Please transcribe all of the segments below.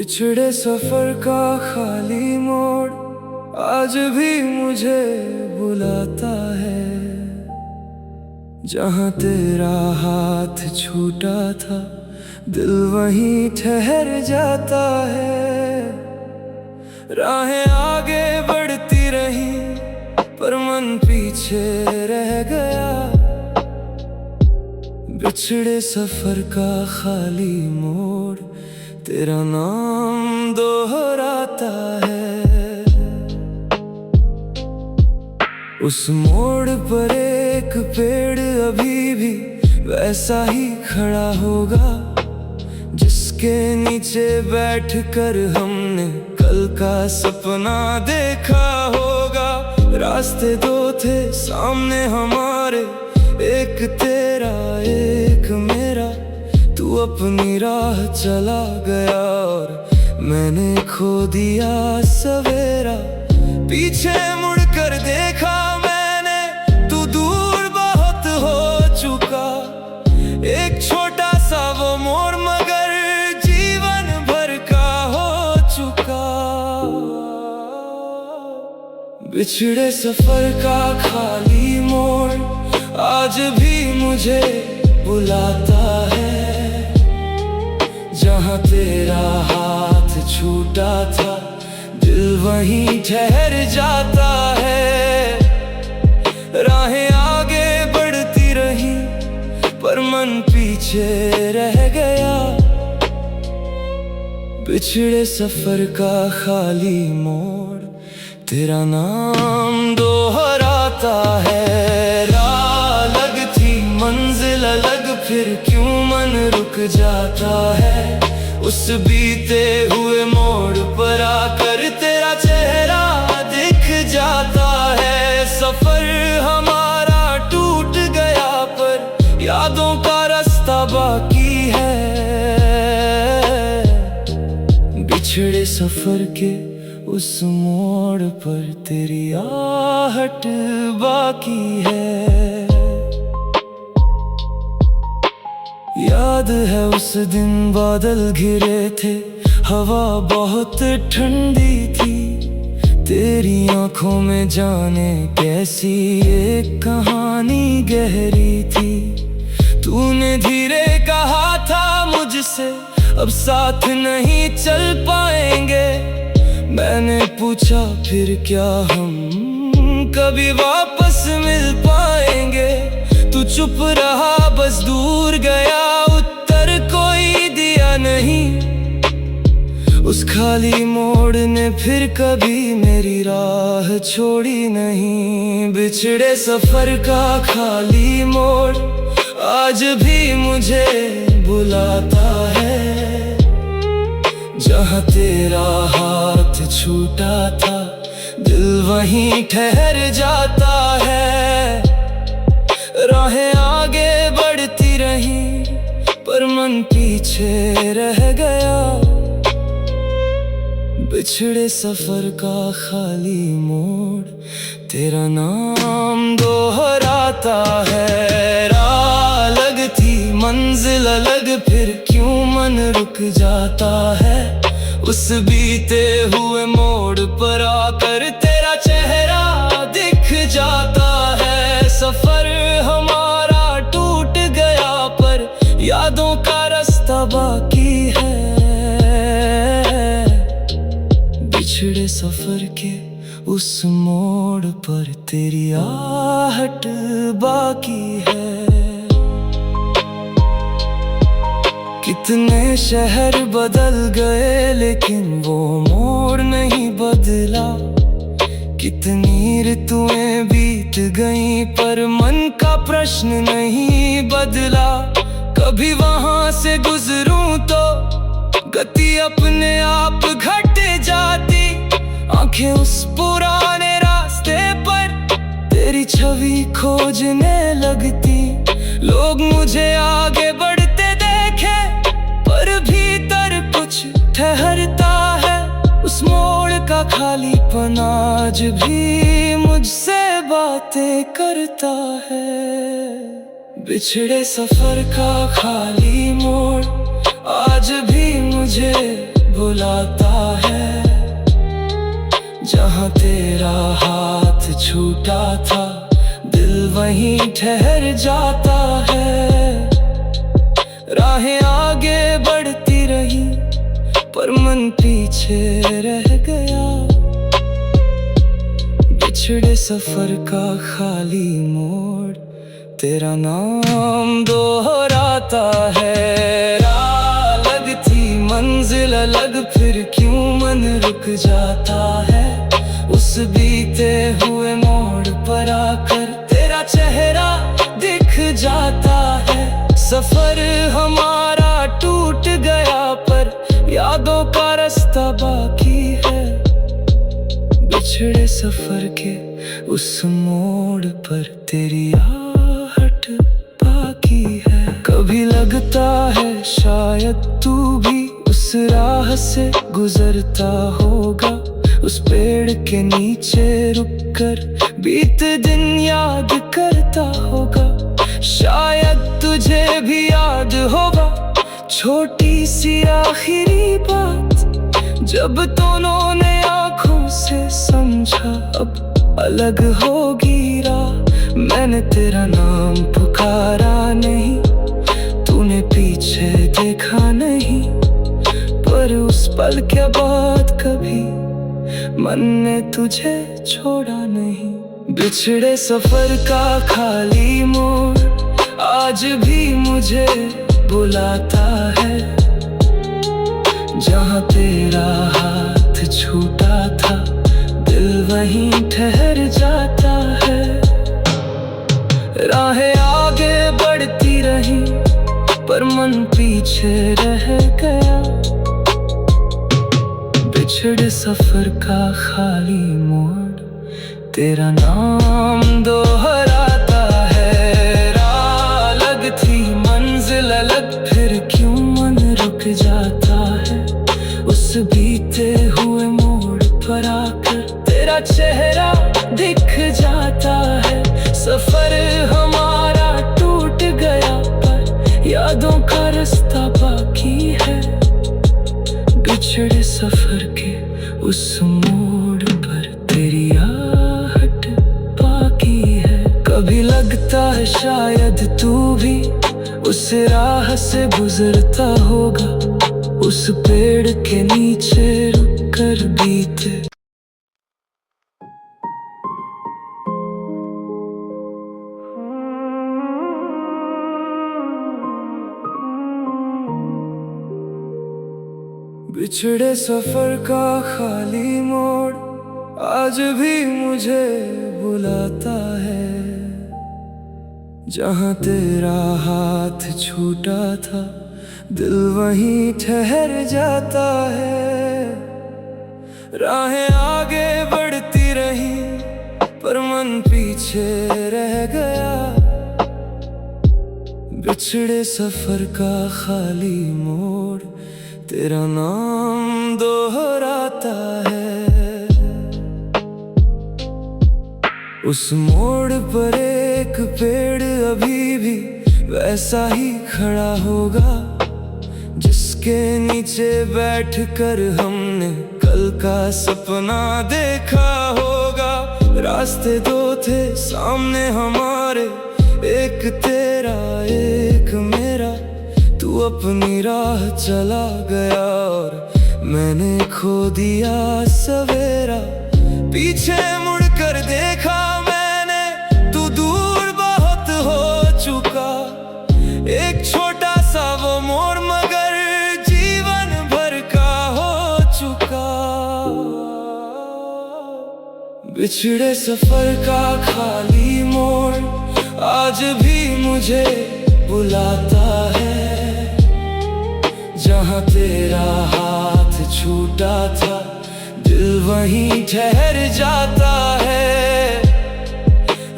बिछड़े सफर का खाली मोड़ आज भी मुझे बुलाता है। जहाँ तेरा हाथ छूटा था दिल वहीं ठहर जाता है। राहें आगे बढ़ती रही पर मन पीछे रह गया। बिछड़े सफर का खाली मोड़ तेरा नाम दोहराता है। उस मोड़ पर एक पेड़ अभी भी वैसा ही खड़ा होगा जिसके नीचे बैठकर हमने कल का सपना देखा होगा। रास्ते दो थे सामने हमारे, एक तेरा एक मेरा। तू अपनी राह चला गया और मैंने खो दिया सवेरा। पीछे मुड़कर देखा मैंने, तू दूर बहुत हो चुका। एक छोटा सा वो मोड़ मगर जीवन भर का हो चुका। बिछड़े सफर का खाली मोड़ आज भी मुझे बुलाता है। जहाँ तेरा हाथ छूटा था दिल वहीं ठहर जाता है। राहें आगे बढ़ती रही पर मन पीछे रह गया। बिछड़े सफर का खाली मोड़ तेरा नाम दोहराता है। राह अलग थी मंजिल अलग, फिर क्यों मन रुक जाता है। उस बीते हुए मोड़ पर आकर तेरा चेहरा दिख जाता है। सफर हमारा टूट गया पर यादों का रास्ता बाकी है। बिछड़े सफर के उस मोड़ पर तेरी आहट बाकी है। याद है उस दिन बादल घिरे थे, हवा बहुत ठंडी थी। तेरी आंखों में जाने कैसी एक कहानी गहरी थी। तूने धीरे कहा था मुझसे अब साथ नहीं चल पाएंगे। मैंने पूछा फिर क्या हम कभी वापस मिल पाएंगे। तू चुप रहा बस दूर गया, उत्तर कोई दिया नहीं। उस खाली मोड़ ने फिर कभी मेरी राह छोड़ी नहीं। बिछड़े सफर का खाली मोड़ आज भी मुझे बुलाता है। जहाँ तेरा हाथ छूटा था दिल वहीं ठहर जाता है। राहें आगे बढ़ती रही पर मन पीछे रह गया। बिछड़े सफर का खाली मोड़ तेरा नाम दोहराता है। राह अलग थी मंजिल अलग, फिर क्यों मन रुक जाता है। उस बीते हुए मोड़ पर आकर तेरा चेहरा दिख जाता है। सफर हमारा टूट गया पर यादों का रास्ता बाकी है। बिछड़े सफर के उस मोड़ पर तेरी आहट बाकी है। कितने शहर बदल गए लेकिन वो मोड़ नहीं बदला। कितनी ऋतुएं बीत गईं पर मन का प्रश्न नहीं बदला। कभी वहां से गुजरूं तो गति अपने आप घट जाती। आंखें उस पुराने रास्ते पर तेरी छवि खोजने लगती। लोग मुझे आगे बढ़ते देखे पर भीतर कुछ ठहरता है। उस मोड़ का खालीपन आज भी मुझसे बातें करता है। बिछड़े सफर का खाली मोड़ आज भी मुझे बुलाता है। जहाँ तेरा हाथ छूटा था, दिल वहीं ठहर जाता है। राहें आगे बढ़ती रही, पर मन पीछे रह गया। बिछड़े सफर का खाली मोड़, तेरा नाम दोहराता है। राह अलग थी, मंजिल अलग, फिर क्यों मन रुक जाता है। उस बीते हुए मोड़ पर आकर तेरा चेहरा दिख जाता है। सफर हमारा टूट गया, पर यादों का रास्ता बाकी है। बिछड़े सफर के उस मोड़ पर तेरी आहट बाकी है। कभी लगता है शायद तू भी उस राह से गुजरता होगा। उस पेड़ के नीचे रुककर बीते दिन याद करता होगा। शायद तुझे भी याद होगा छोटी सी आखिरी बात, जब दोनों ने आँखों से समझा अब अलग होगी राह। मैंने तेरा नाम पुकारा नहीं, तूने पीछे देखा नहीं, पर उस पल के बाद कभी मन ने तुझे छोड़ा नहीं। बिछड़े सफर का खाली मोड़ आज भी मुझे बुलाता है। जहाँ तेरा हाथ छूटा था, दिल वहीं ठहर जाता है। राहें आगे बढ़ती रही, पर मन पीछे रह गया। बिछड़े सफर का खाली मोड़, तेरा नाम दोहराता है। राह अलग थी, मंजिल अलग, फिर क्यों मन रुक जाता है। उस बीते हुए मोड़ पर आकर तेरा चेहरा दिख जाता है। सफर हमारा टूट गया, पर यादों का रास्ता बाकी है। बिछड़े सफर के उस मोड़ पर तेरी आहट बाकी है। कभी लगता है शायद तू भी उस राह से गुजरता होगा। उस पेड़ के नीचे रुककर बीते बिछड़े सफर का खाली मोड़ आज भी मुझे बुलाता है। जहाँ तेरा हाथ छूटा था, दिल वहीं ठहर जाता है। राहें आगे बढ़ती रही, पर मन पीछे रह गया। बिछड़े सफर का खाली मोड़, तेरा नाम दोहराता है। उस मोड़ पर एक पेड़ अभी भी वैसा ही खड़ा होगा, जिसके नीचे बैठकर हमने कल का सपना देखा होगा। रास्ते दो थे सामने हमारे, एक तेरा एक मेरा। तू अपनी राह चला गया और मैंने खो दिया सवेरा। पीछे मुड़कर देखा मैंने, तू दूर बहुत हो चुका। एक छोटा सा वो मोड़, मगर जीवन भर का हो चुका। बिछड़े सफर का खाली मोड़ आज भी मुझे बुलाता है। जहाँ तेरा हाथ छूटा था, दिल वहीं ठहर जाता है।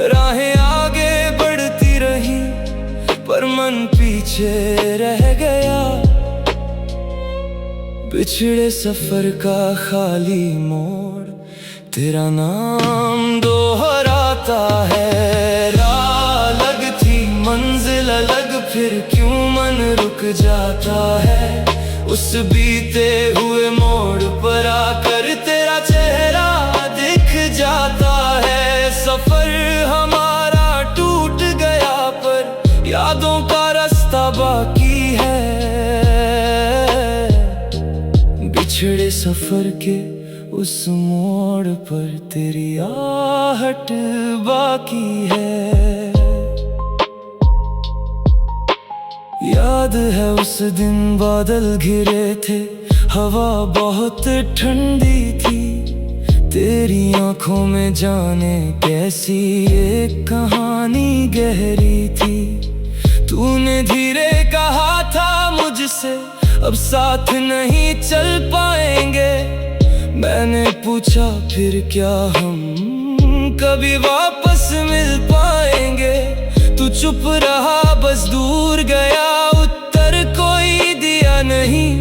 राहें आगे बढ़ती रही, पर मन पीछे रह गया। बिछड़े सफर का खाली मोड़, तेरा नाम दोहराता है। राह अलग थी, मंजिल अलग, फिर क्यों मन रुक जाता है। उस उस बीते हुए मोड़ पर आकर तेरा चेहरा दिख जाता है। सफर हमारा टूट गया पर यादों का रास्ता बाकी है। बिछड़े सफर के उस मोड़ पर तेरी आहट बाकी है। याद है उस दिन बादल घिरे थे, हवा बहुत ठंडी थी। तेरी आंखों में जाने कैसी एक कहानी गहरी थी। तूने धीरे कहा था मुझसे, अब साथ नहीं चल पाएंगे। मैंने पूछा फिर क्या हम कभी वापस मिल पाएंगे। तू चुप रहा, बस दूर गया, उत्तर कोई दिया नहीं।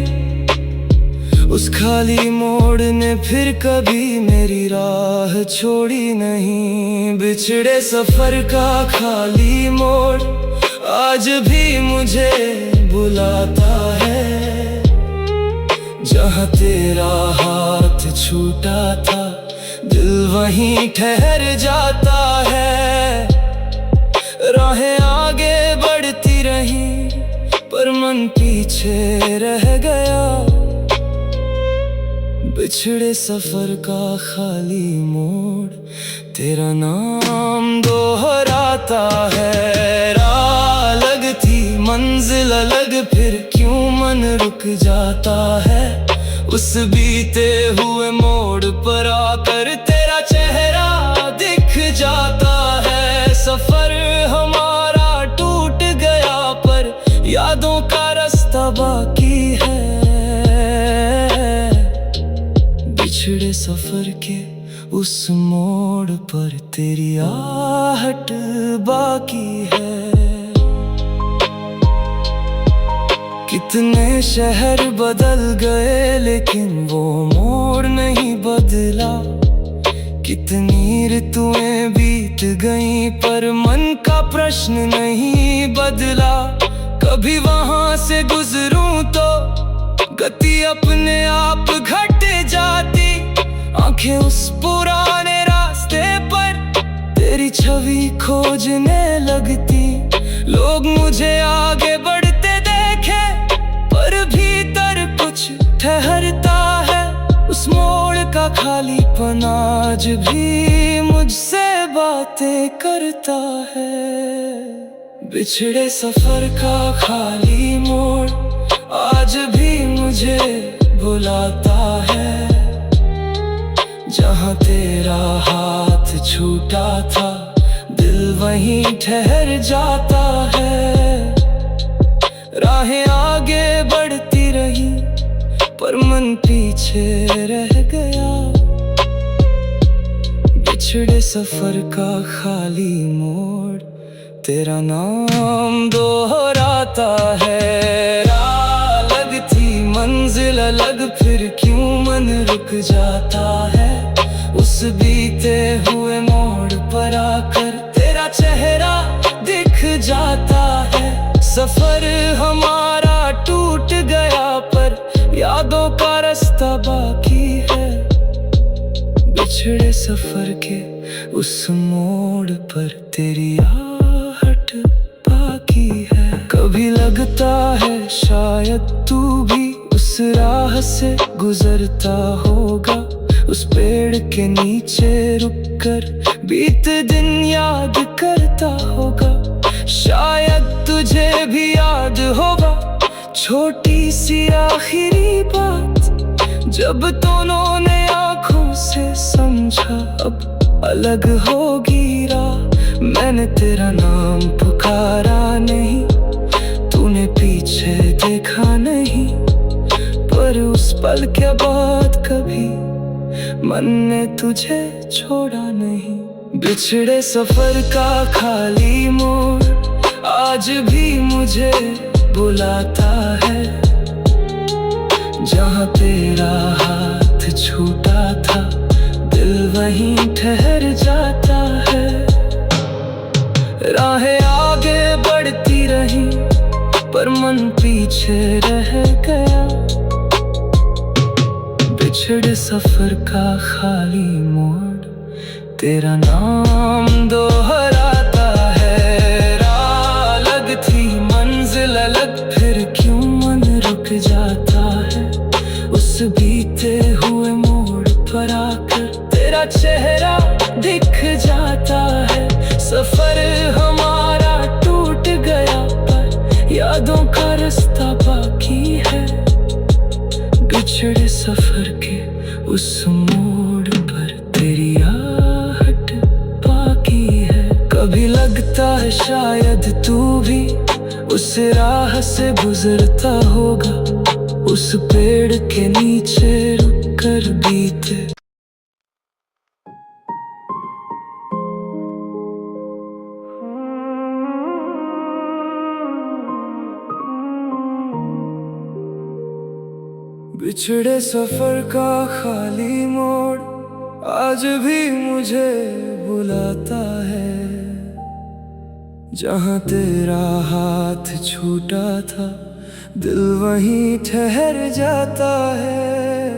उस खाली मोड़ ने फिर कभी मेरी राह छोड़ी नहीं। बिछड़े सफर का खाली मोड़ आज भी मुझे बुलाता है। जहाँ तेरा हाथ छूटा था, दिल वहीं ठहर जाता है। राहें आगे बढ़ती रही पर मन पीछे रह गया। बिछड़े सफर का खाली मोड़ तेरा नाम दोहराता है। राह अलग थी, मंजिल अलग, फिर क्यों मन रुक जाता है। उस बीते हुए मोड़ पर आकर तेरा चेहरा दिख जाता है। सफर हमारा टूट गया पर यादों का रास्ता बाकी है। बिछड़े सफर के उस मोड़ पर तेरी आहट बाकी है। कितने शहर बदल गए लेकिन वो मोड़ नहीं बदला। कितनी ऋतुएं बीत गईं पर मन का प्रश्न नहीं बदला। कभी वहां से गुजरूं तो गति अपने आप घट जाती। आंखें उस पुराने रास्ते पर तेरी छवि खोजने लगती। लोग मुझे आगे बढ़ते देखे पर भीतर कुछ ठहरता है। उस मोड़ का खालीपन आज भी मुझसे बातें करता है। बिछड़े सफर का खाली मोड़ आज भी मुझे बुलाता है। जहाँ तेरा हाथ छूटा था, दिल वहीं ठहर जाता है। राहें आगे बढ़ती रही पर मन पीछे रह गया। बिछड़े सफर का खाली मोड़ तेरा नाम दोहराता है। राह अलग थी, मंजिल अलग, फिर क्यों मन रुक जाता है। उस बीते हुए मोड़ पर आकर तेरा चेहरा दिख जाता है। सफर हमारा टूट गया पर यादों का रास्ता बाकी है। बिछड़े सफर के उस मोड़ पर तेरी आहट बाकी है। कभी लगता है शायद तू भी उस राह से गुजरता होगा। उस पेड़ के नीचे रुककर बीते दिन याद करता होगा। शायद तुझे भी याद होगा छोटी सी आखिरी बात, जब दोनों ने आंखों से समझा अब अलग होगी राह। मैंने तेरा नाम पुकारा नहीं, तूने पीछे देखा नहीं, पर उस पल के बाद कभी मन ने तुझे छोड़ा नहीं। बिछड़े सफर का खाली मोड़ आज भी मुझे बुलाता है। जहाँ तेरा हाथ छूटा था, दिल वहीं ठहर जाता है। राहें आगे बढ़ती रही पर मन पीछे रह गया। बिछड़े सफर का खाली मोड़, तेरा नाम दोहराता है। राह अलग थी मंजिल अलग, फिर क्यों मन रुक जाता है। उस बीते हुए मोड़ पर आकर तेरा चेहरा दिख जाता है। सफर हमारा टूट गया पर यादों का रास्ता बाकी है। बिछड़े सफर के उस मोड़ पर तेरी आहट बाकी है। कभी लगता है शायद तू भी उस राह से गुजरता होगा, उस पेड़ के नीचे रुक कर बीते। बिछड़े सफर का खाली मोड़ आज भी मुझे बुलाता है। जहाँ तेरा हाथ छूटा था दिल वहीं ठहर जाता है।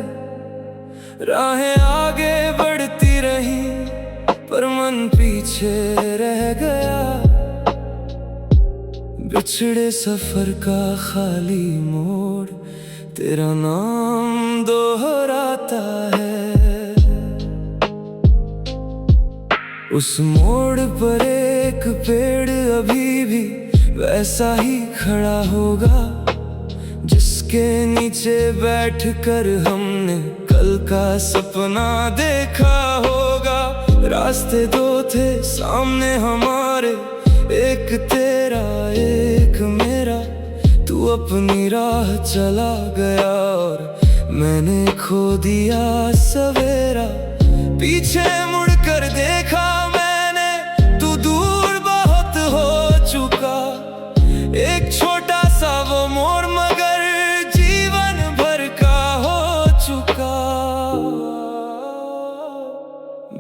राहें आगे बढ़ती रही पर मन पीछे रह गया। बिछड़े सफर का खाली मोड़ तेरा नाम दोहराता है। उस मोड़ पर एक पेड़ अभी भी वैसा ही खड़ा होगा, जिसके नीचे बैठकर हमने कल का सपना देखा होगा। रास्ते दो थे सामने हमारे, एक तेरा एक मेरा। तू अपनी राह चला गया और मैंने खो दिया सवेरा। पीछे मुड़कर देखा मैंने, तू दूर बहुत हो चुका। एक छोटा सा वो मोड़ मगर जीवन भर का हो चुका।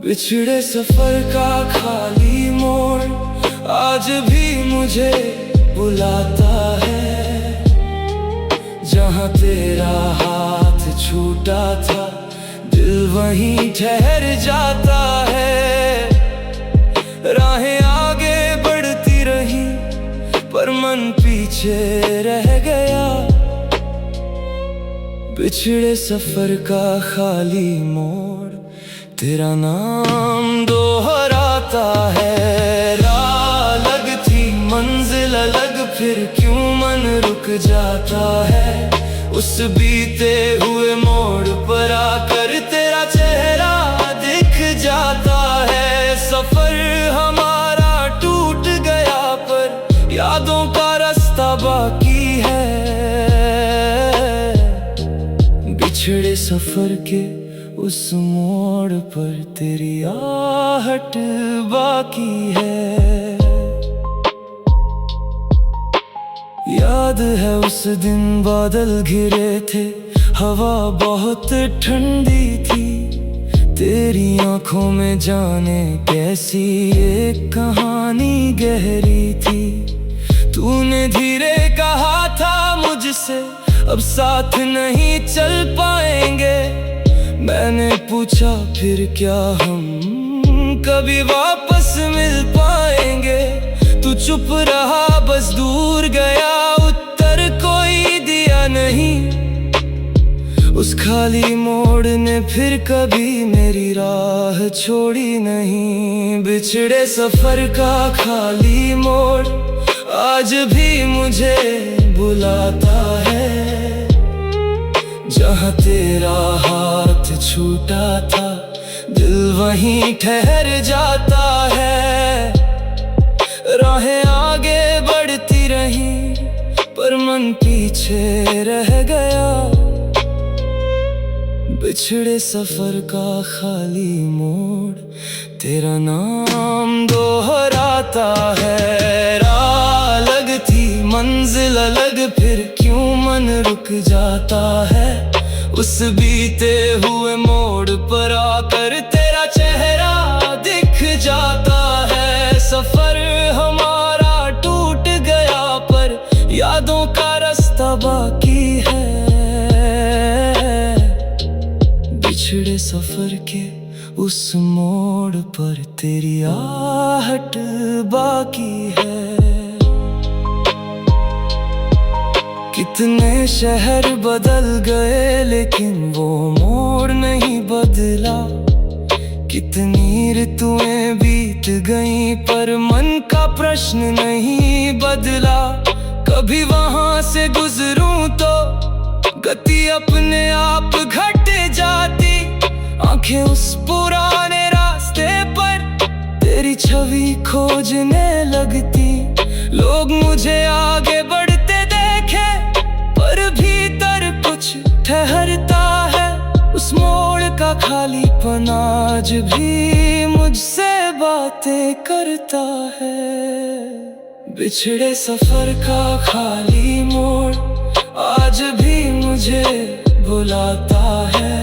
बिछड़े सफर का खाली मोड़ आज भी मुझे बुलाता है। जहाँ तेरा हाथ छूटा था दिल वहीं ठहर जाता है। राहें आगे बढ़ती रही पर मन पीछे रह गया। बिछड़े सफर का खाली मोड़ तेरा नाम दोहराता है। राह अलग थी मंजिल अलग, फिर क्यों मन रुक जाता है। उस बीते हुए मोड़ पर आकर तेरा चेहरा दिख जाता है। सफर हमारा टूट गया पर यादों का रास्ता बाकी है। बिछड़े सफर के उस मोड़ पर तेरी आहट बाकी है। याद है उस दिन बादल घिरे थे, हवा बहुत ठंडी थी। तेरी आंखों में जाने कैसी एक कहानी गहरी थी। तूने धीरे कहा था मुझसे अब साथ नहीं चल पाएंगे। मैंने पूछा फिर क्या हम कभी वापस मिल पाएंगे। तू चुप रहा बस दूर गया, उत्तर कोई दिया नहीं। उस खाली मोड़ ने फिर कभी मेरी राह छोड़ी नहीं। बिछड़े सफर का खाली मोड़ आज भी मुझे बुलाता है। जहाँ तेरा हाथ छूटा था दिल वहीं ठहर जाता है। राहें आगे बढ़ती रही पर मन पीछे रह गया। बिछड़े सफर का खाली मोड़ तेरा नाम दोहराता है। राह अलग थी मंजिल अलग, फिर क्यों मन रुक जाता है। उस बीते हुए मोड़ पर आकर तेरा चेहरा दिख जाता है। सफर हमारा टूट गया पर यादों का रास्ता बाकी है। उस मोड़ पर तेरी आहट बाकी है। कितने शहर बदल गए लेकिन वो मोड़ नहीं बदला। कितनी ऋतुएं बीत गईं पर मन का प्रश्न नहीं बदला। कभी वहां से गुजरूं तो गति अपने आप घट जाती। आंखें उस पुराने रास्ते पर तेरी छवि खोजने लगती। लोग मुझे आगे बढ़ते देखे पर भीतर कुछ ठहरता है। उस मोड़ का खालीपन आज भी मुझसे बातें करता है। बिछड़े सफर का खाली मोड़ आज भी मुझे बुलाता है।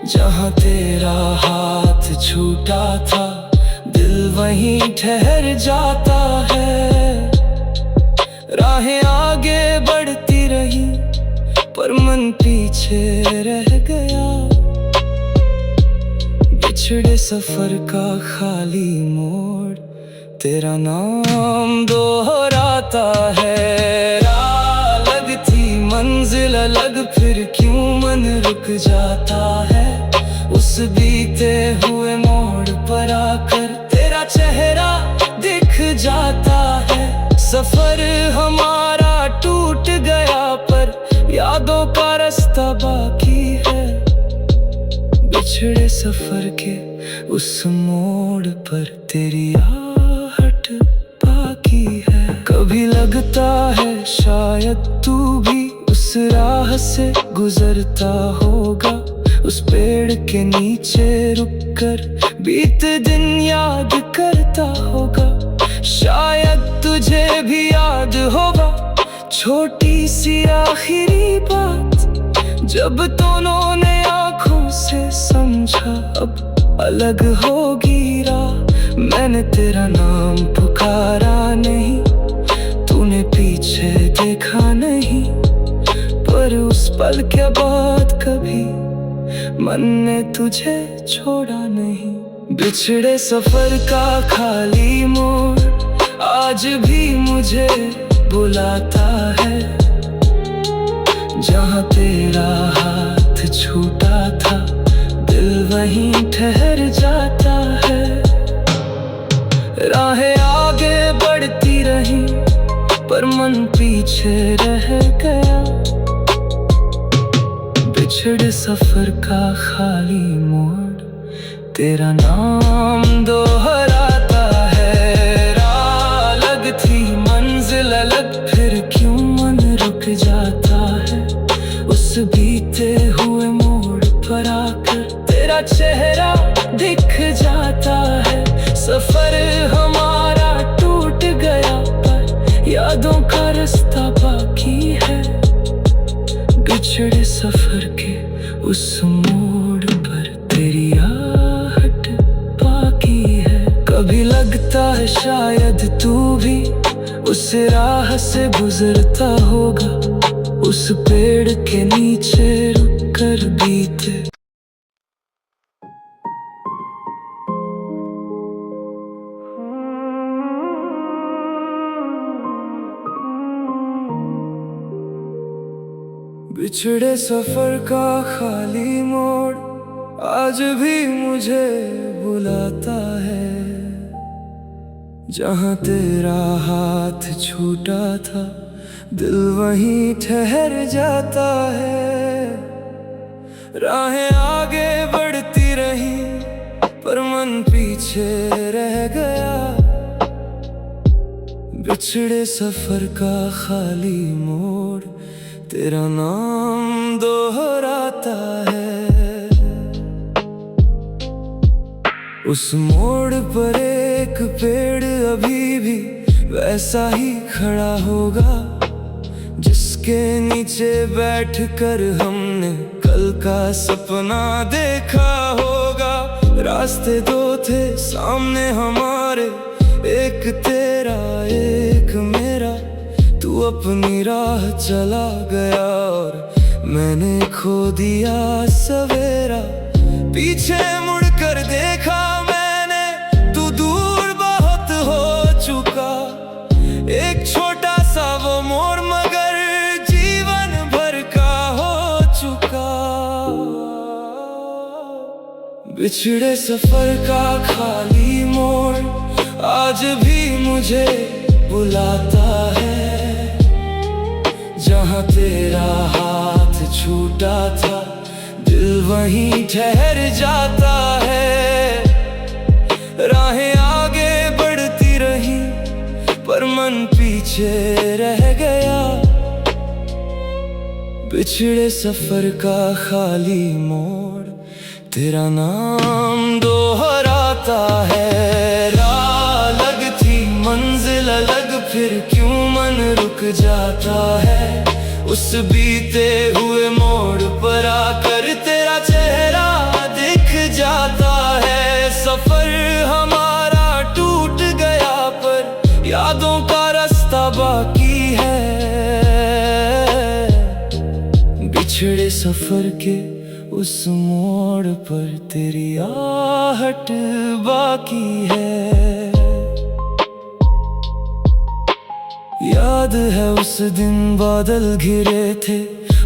जहाँ तेरा हाथ छूटा था दिल वहीं ठहर जाता है। राहें आगे बढ़ती रही पर मन पीछे रह गया। बिछड़े सफर का खाली मोड़ तेरा नाम दोहराता है। राह अलग थी मंजिल अलग फिर क्यों मन रुक जाता है। उस बीते हुए मोड़ पर आकर तेरा चेहरा दिख जाता है। सफर हमारा टूट गया पर यादों का रास्ता बाकी है। बिछड़े सफर के उस मोड़ पर तेरी आहट बाकी है। कभी लगता है शायद तू भी उस राह से गुजरता होगा। उस पेड़ के नीचे रुककर बीते दिन याद करता होगा। शायद तुझे भी याद होगा छोटी सी आखिरी बात जब दोनों ने आंखों से समझा अब अलग होगी राह। मैंने तेरा नाम पुकारा नहीं तूने पीछे देखा नहीं पर उस पल के बाद कभी मन ने तुझे छोड़ा नहीं। बिछड़े सफर का खाली मोड़ आज भी मुझे बुलाता है। जहाँ तेरा हाथ छूटा था दिल वहीं ठहर जाता है। राहें आगे बढ़ती रही पर मन पीछे रह गया। बिछड़े सफर का खाली मोड़ तेरा नाम दोहराता है। राह अलग थी मंजिल अलग फिर क्यों मन रुक जाता है। उस बीते हुए मोड़ पर आकर तेरा चेहरा दिख जाता है। सफर हमारा टूट गया पर यादों का रास्ता बाकी है। बिछड़े सफर के उस मोड़ पर तेरी आहट बाकी है। कभी लगता है शायद तू भी उस राह से गुजरता होगा। उस पेड़ के नीचे रुककर बीते बिछड़े सफर का खाली मोड़ आज भी मुझे बुलाता है। जहाँ तेरा हाथ छूटा था दिल वहीं ठहर जाता है। राहें आगे बढ़ती रही पर मन पीछे रह गया। बिछड़े सफर का खाली मोड़ तेरा नाम दोहराता है। उस मोड़ पर एक पेड़ अभी भी वैसा ही खड़ा होगा जिसके नीचे बैठकर हमने कल का सपना देखा होगा। रास्ते दो थे सामने हमारे, एक तेरा एक मेरा। तू अपनी राह चला गया और मैंने खो दिया सवेरा। पीछे मुड़कर देखा मैंने, तू दूर बहुत हो चुका। एक छोटा सा वो मोड़ मगर जीवन भर का हो चुका। बिछड़े सफर का खाली मोड़ आज भी मुझे बुलाता है। जहाँ तेरा हाथ छूटा था, दिल वहीं ठहर जाता है। राहें आगे बढ़ती रही पर मन पीछे रह गया। बिछड़े सफर का खाली मोड़ तेरा नाम दोहराता है। राह अलग थी मंजिल अलग, फिर क्यों मन रुक जाता है। उस बीते हुए मोड़ पर आकर तेरा चेहरा दिख जाता है। सफर हमारा टूट गया पर यादों का रास्ता बाकी है। बिछड़े सफर के उस मोड़ पर तेरी आहट बाकी है। याद है उस दिन बादल घिरे थे,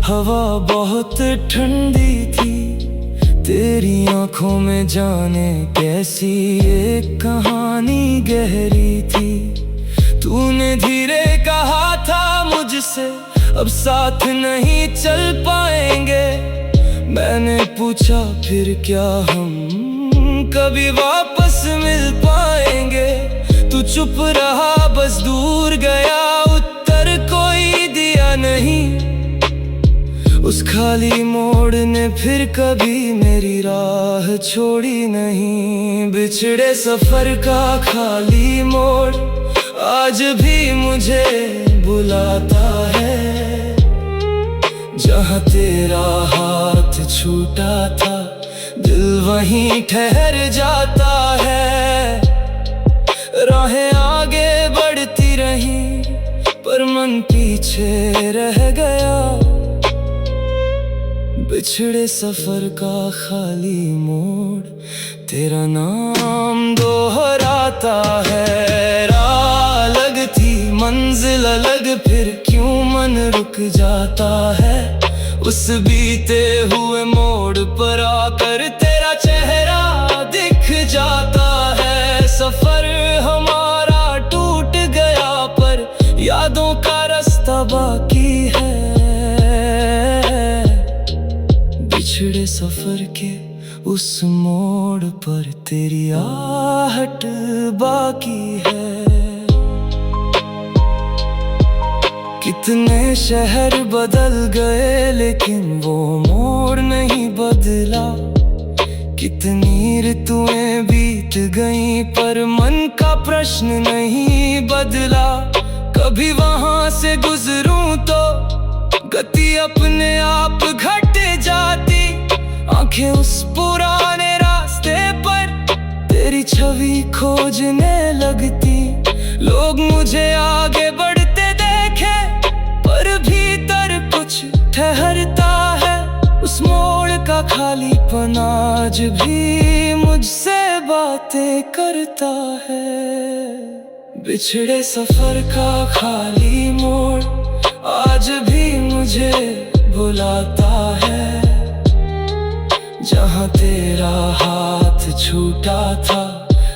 हवा बहुत ठंडी थी। तेरी आंखों में जाने कैसी एक कहानी गहरी थी। तूने धीरे कहा था मुझसे, अब साथ नहीं चल पाएंगे। मैंने पूछा फिर क्या हम कभी वापस मिल पाएंगे। तू चुप रहा बस दूर गया, उत्तर कोई दिया नहीं। उस खाली मोड़ ने फिर कभी मेरी राह छोड़ी नहीं। बिछड़े सफर का खाली मोड़ आज भी मुझे बुलाता है। जहाँ तेरा हाथ छूटा था, दिल वहीं ठहर जाता है। राहें आगे बढ़ती रही पर मन पीछे रह गया। बिछड़े सफर का खाली मोड़ तेरा नाम दोहराता है। राह अलग थी मंजिल अलग, फिर क्यों मन रुक जाता है। उस बीते हुए मोड़ पर आकर तेरा चेहरा दिख जाता है। सफर हमारा टूट गया पर यादों का रास्ता बाकी है। बिछड़े सफर के उस मोड़ पर तेरी आहट बाकी है। कितने शहर बदल गए लेकिन वो मोड़ नहीं बदला। कितनी ऋतुएं बीत गईं पर मन का प्रश्न नहीं बदला। कभी वहां से गुजरूं तो गति अपने आप घट जाती। आंखें उस पुराने रास्ते पर तेरी छवि खोजने लगती। लोग मुझे आगे बढ़ते देखे पर भीतर कुछ ठहरता है। उस मोड़ का खालीपन आज भी मुझसे बातें करता है। बिछड़े सफर का खाली मोड़ आज भी मुझे बुलाता है। जहाँ तेरा हाथ छूटा था,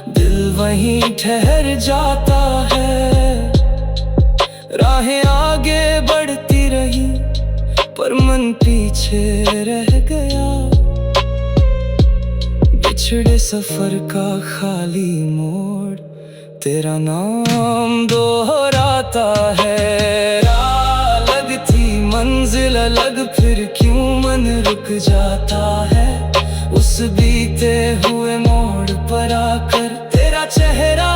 दिल वहीं ठहर जाता है। राहें आगे बढ़ती रही पर मन पीछे रह गया। बिछड़े सफर का खाली मोड़ तेरा नाम दोहराता है। राह अलग थी मंजिल अलग, फिर क्यों मन रुक जाता है। उस बीते हुए मोड़ पर आकर तेरा चेहरा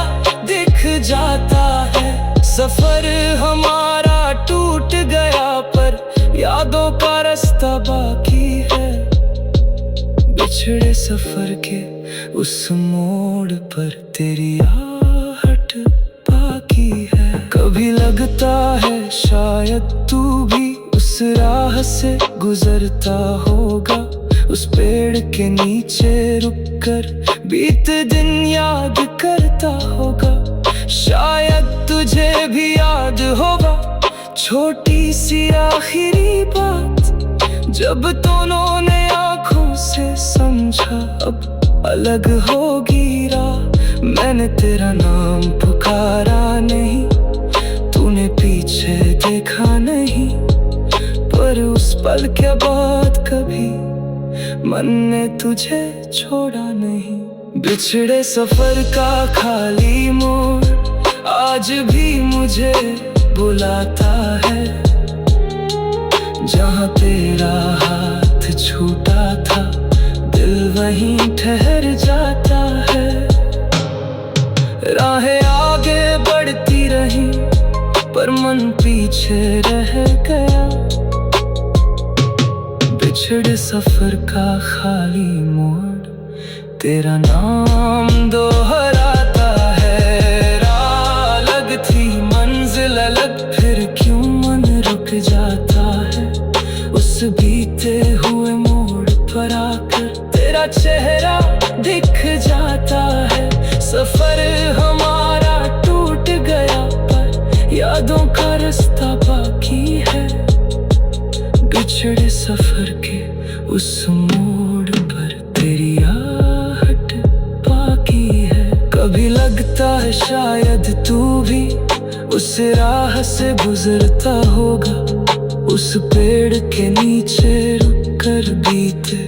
दिख जाता है। सफर हमारा टूट गया पर यादों का रास्ता बाकी है। बिछड़े सफर के उस मोड़ पर तेरी आहट बाकी है। कभी लगता है शायद तू भी उस राह से गुजरता होगा। उस पेड़ के नीचे रुककर बीते दिन याद करता होगा। शायद तुझे भी याद होगा छोटी सी आखिरी बात, जब दोनों ने आंखों से समझा अब अलग होगी राह। मैंने तेरा नाम पुकारा नहीं, तूने पीछे देखा नहीं, पर उस पल के बाद कभी मन ने तुझे छोड़ा नहीं। बिछड़े सफर का खाली मोड़ आज भी मुझे बुलाता है, जहाँ तेरा हाथ छूटा था दिल वहीं ठहर जाता है। राहें आगे बढ़ती रही पर मन पीछे रह गया। बिछड़े सफर का खाली मोड़ तेरा नाम दोहराता है। राह अलग थी मंजिल अलग, फिर क्यों मन रुक जाता है। उस बीते हुए मोड़ पर आकर तेरा चेहरा दिख जाता है। सफर हमारा टूट गया पर यादों का रास्ता बाकी है। बिछड़े सफर के उस मोड़ पर तेरी आहट बाकी है। कभी लगता है शायद तू भी उस राह से गुजरता होगा, उस पेड़ के नीचे रुक कर बीते